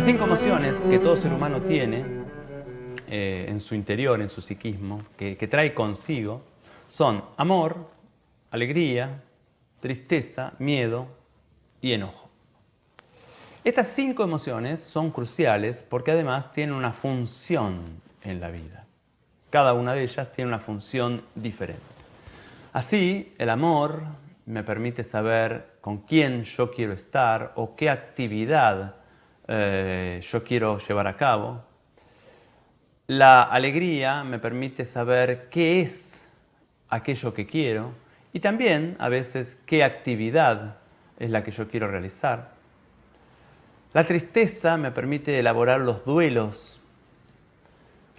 Las 5 emociones que todo ser humano tiene en su interior, en su psiquismo, que trae consigo, son amor, alegría, tristeza, miedo y enojo. Estas 5 emociones son cruciales porque además tienen una función en la vida. Cada una de ellas tiene una función diferente. Así, el amor me permite saber con quién yo quiero estar o qué actividad yo quiero llevar a cabo. La alegría me permite saber qué es aquello que quiero y también a veces qué actividad es la que yo quiero realizar. La tristeza me permite elaborar los duelos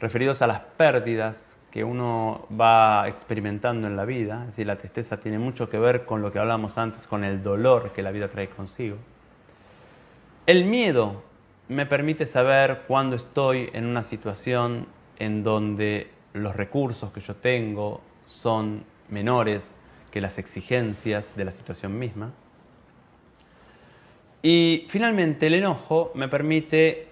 referidos a las pérdidas que uno va experimentando en la vida. Es decir, la tristeza tiene mucho que ver con lo que hablamos antes, con el dolor que la vida trae consigo. El miedo me permite saber cuándo estoy en una situación en donde los recursos que yo tengo son menores que las exigencias de la situación misma. Y finalmente el enojo me permite,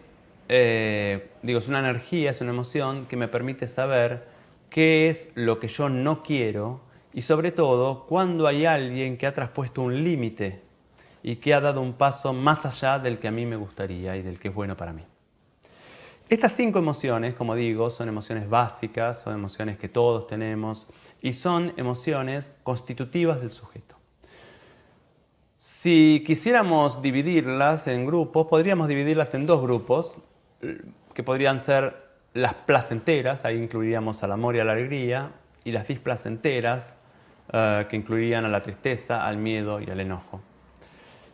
es una energía, es una emoción que me permite saber qué es lo que yo no quiero y sobre todo cuando hay alguien que ha traspuesto un límite y que ha dado un paso más allá del que a mí me gustaría y del que es bueno para mí. Estas 5 emociones, como digo, son emociones básicas, son emociones que todos tenemos y son emociones constitutivas del sujeto. Si quisiéramos dividirlas en grupos, podríamos dividirlas en 2 grupos, que podrían ser las placenteras, ahí incluiríamos al amor y a la alegría, y las displacenteras, que incluirían a la tristeza, al miedo y al enojo.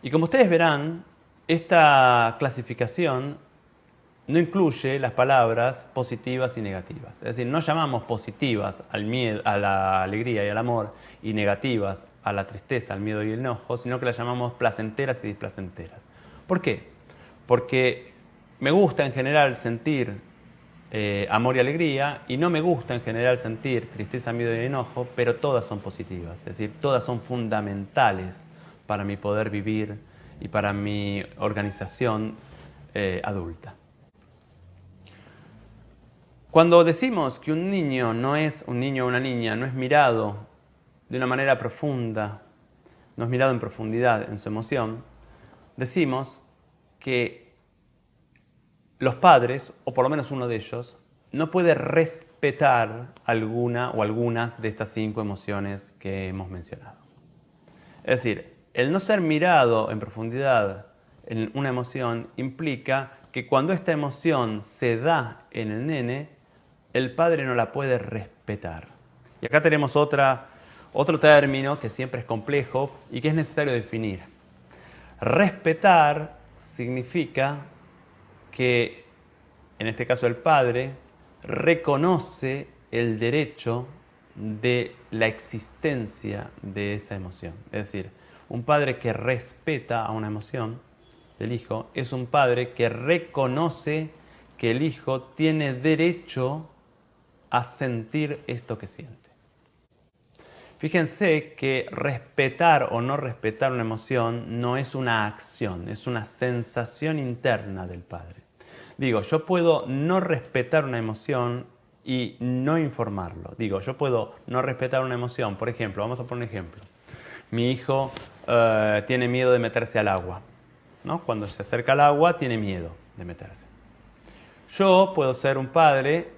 Y como ustedes verán, esta clasificación no incluye las palabras positivas y negativas. Es decir, no llamamos positivas al miedo, a la alegría y al amor y negativas a la tristeza, al miedo y el enojo, sino que las llamamos placenteras y displacenteras. ¿Por qué? Porque me gusta en general sentir amor y alegría y no me gusta en general sentir tristeza, miedo y enojo, pero todas son positivas. Es decir, todas son fundamentales para mi poder vivir y para mi organización adulta. Cuando decimos que un niño no es un niño o una niña, no es mirado de una manera profunda, no es mirado en profundidad en su emoción, decimos que los padres, o por lo menos uno de ellos, no puede respetar alguna o algunas de estas 5 emociones que hemos mencionado. Es decir, el no ser mirado en profundidad en una emoción implica que cuando esta emoción se da en el nene, el padre no la puede respetar. Y acá tenemos otro término que siempre es complejo y que es necesario definir. Respetar significa que, en este caso el padre, reconoce el derecho de la existencia de esa emoción. Es decir, un padre que respeta a una emoción del hijo es un padre que reconoce que el hijo tiene derecho a sentir esto que siente. Fíjense que respetar o no respetar una emoción no es una acción, es una sensación interna del padre. Digo, yo puedo no respetar una emoción y no informarlo. Digo, yo puedo no respetar una emoción. Por ejemplo, vamos a poner un ejemplo. Mi hijo tiene miedo de meterse al agua, ¿no? Cuando se acerca al agua tiene miedo de meterse. Yo puedo ser un padre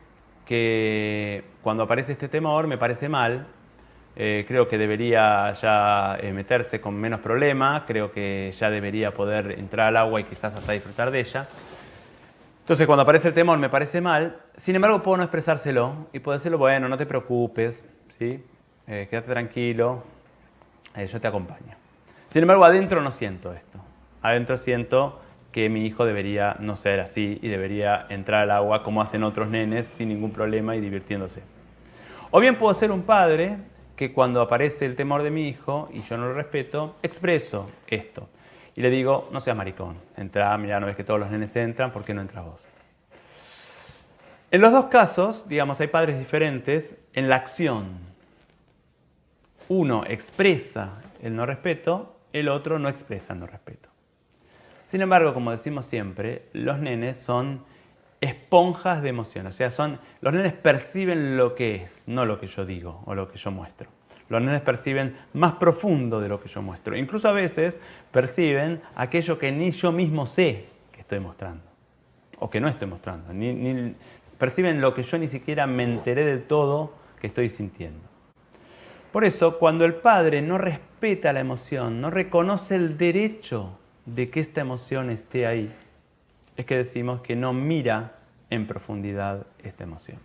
que cuando aparece este temor me parece mal, creo que debería ya meterse con menos problema, creo que ya debería poder entrar al agua y quizás hasta disfrutar de ella. Entonces cuando aparece el temor me parece mal, sin embargo puedo no expresárselo y puedo decirlo, bueno, no te preocupes, ¿sí? Quédate tranquilo, yo te acompaño. Sin embargo adentro no siento esto, adentro siento que mi hijo debería no ser así y debería entrar al agua como hacen otros nenes sin ningún problema y divirtiéndose. O bien puedo ser un padre que cuando aparece el temor de mi hijo y yo no lo respeto, expreso esto. Y le digo, no seas maricón, entra, mira, no ves que todos los nenes entran, ¿por qué no entras vos? En los 2 casos, digamos, hay padres diferentes en la acción. Uno expresa el no respeto, el otro no expresa el no respeto. Sin embargo, como decimos siempre, los nenes son esponjas de emociones. O sea, los nenes perciben lo que es, no lo que yo digo o lo que yo muestro. Los nenes perciben más profundo de lo que yo muestro. Incluso a veces perciben aquello que ni yo mismo sé que estoy mostrando o que no estoy mostrando. Perciben lo que yo ni siquiera me enteré de todo que estoy sintiendo. Por eso, cuando el padre no respeta la emoción, no reconoce el derecho de que esta emoción esté ahí, es que decimos que no mira en profundidad esta emoción.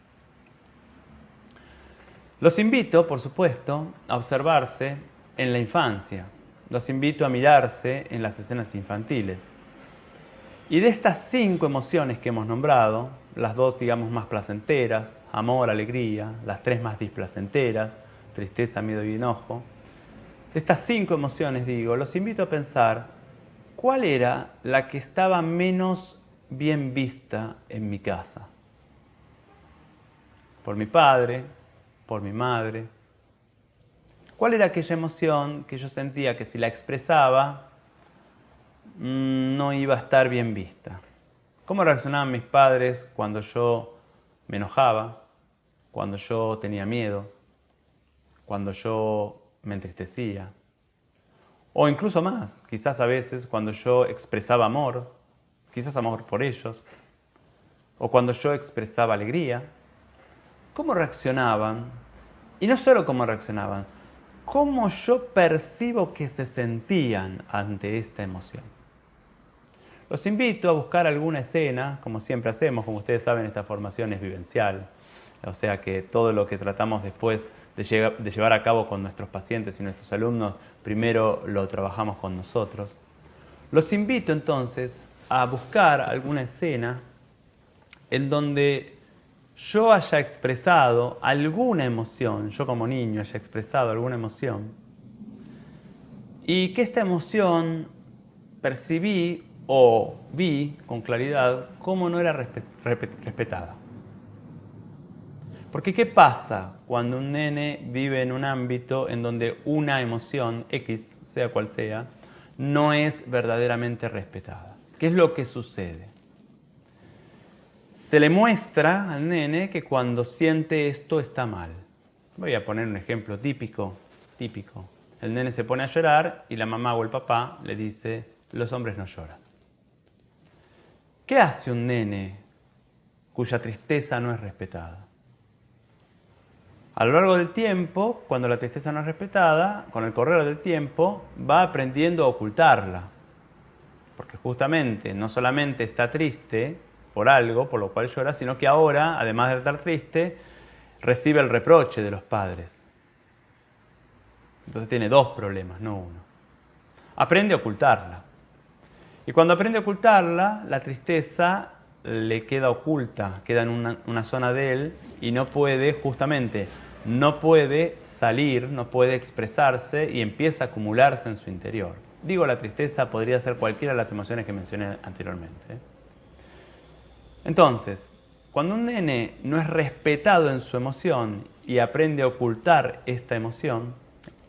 Los invito, por supuesto, a observarse en la infancia. Los invito a mirarse en las escenas infantiles. Y de estas 5 emociones que hemos nombrado, las 2, digamos, más placenteras, amor, alegría, las 3 más displacenteras, tristeza, miedo y enojo, de estas 5 emociones, digo, los invito a pensar cuál era la que estaba menos bien vista en mi casa. Por mi padre, por mi madre. ¿Cuál era aquella emoción que yo sentía que si la expresaba no iba a estar bien vista? ¿Cómo reaccionaban mis padres cuando yo me enojaba, cuando yo tenía miedo, cuando yo me entristecía? O incluso más, quizás a veces cuando yo expresaba amor, quizás amor por ellos, o cuando yo expresaba alegría. ¿Cómo reaccionaban? Y no solo cómo reaccionaban, cómo yo percibo que se sentían ante esta emoción. Los invito a buscar alguna escena, como siempre hacemos, como ustedes saben, esta formación es vivencial, o sea que todo lo que tratamos después de llevar a cabo con nuestros pacientes y nuestros alumnos, primero lo trabajamos con nosotros. Los invito entonces a buscar alguna escena en donde yo haya expresado alguna emoción, yo como niño haya expresado alguna emoción, y que esta emoción percibí o vi con claridad cómo no era respetada. Porque ¿qué pasa cuando un nene vive en un ámbito en donde una emoción, X, sea cual sea, no es verdaderamente respetada? ¿Qué es lo que sucede? Se le muestra al nene que cuando siente esto está mal. Voy a poner un ejemplo típico. El nene se pone a llorar y la mamá o el papá le dice, los hombres no lloran. ¿Qué hace un nene cuya tristeza no es respetada? A lo largo del tiempo, cuando la tristeza no es respetada, con el correr del tiempo, va aprendiendo a ocultarla. Porque justamente no solamente está triste por algo, por lo cual llora, sino que ahora, además de estar triste, recibe el reproche de los padres. Entonces tiene 2 problemas, no uno. Aprende a ocultarla. Y cuando aprende a ocultarla, la tristeza le queda oculta, queda en una zona de él y no puede, justamente, no puede salir, no puede expresarse y empieza a acumularse en su interior. Digo, la tristeza podría ser cualquiera de las emociones que mencioné anteriormente. Entonces, cuando un nene no es respetado en su emoción y aprende a ocultar esta emoción,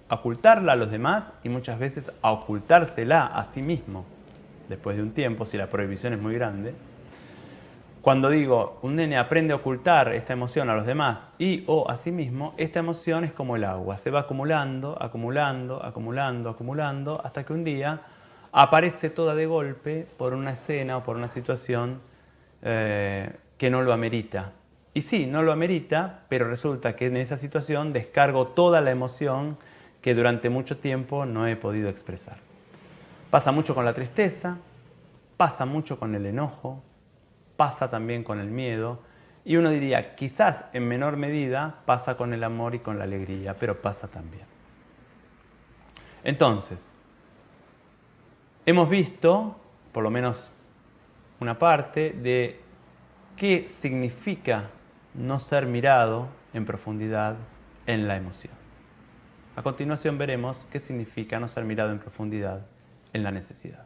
a ocultarla a los demás y muchas veces a ocultársela a sí mismo, después de un tiempo, si la prohibición es muy grande. Cuando digo, un nene aprende a ocultar esta emoción a los demás y o a sí mismo, esta emoción es como el agua, se va acumulando, hasta que un día aparece toda de golpe por una escena o por una situación que no lo amerita. Y sí, no lo amerita, pero resulta que en esa situación descargo toda la emoción que durante mucho tiempo no he podido expresar. Pasa mucho con la tristeza, pasa mucho con el enojo, pasa también con el miedo y uno diría, quizás en menor medida pasa con el amor y con la alegría, pero pasa también. Entonces, hemos visto, por lo menos una parte, de qué significa no ser mirado en profundidad en la emoción. A continuación veremos qué significa no ser mirado en profundidad en la necesidad.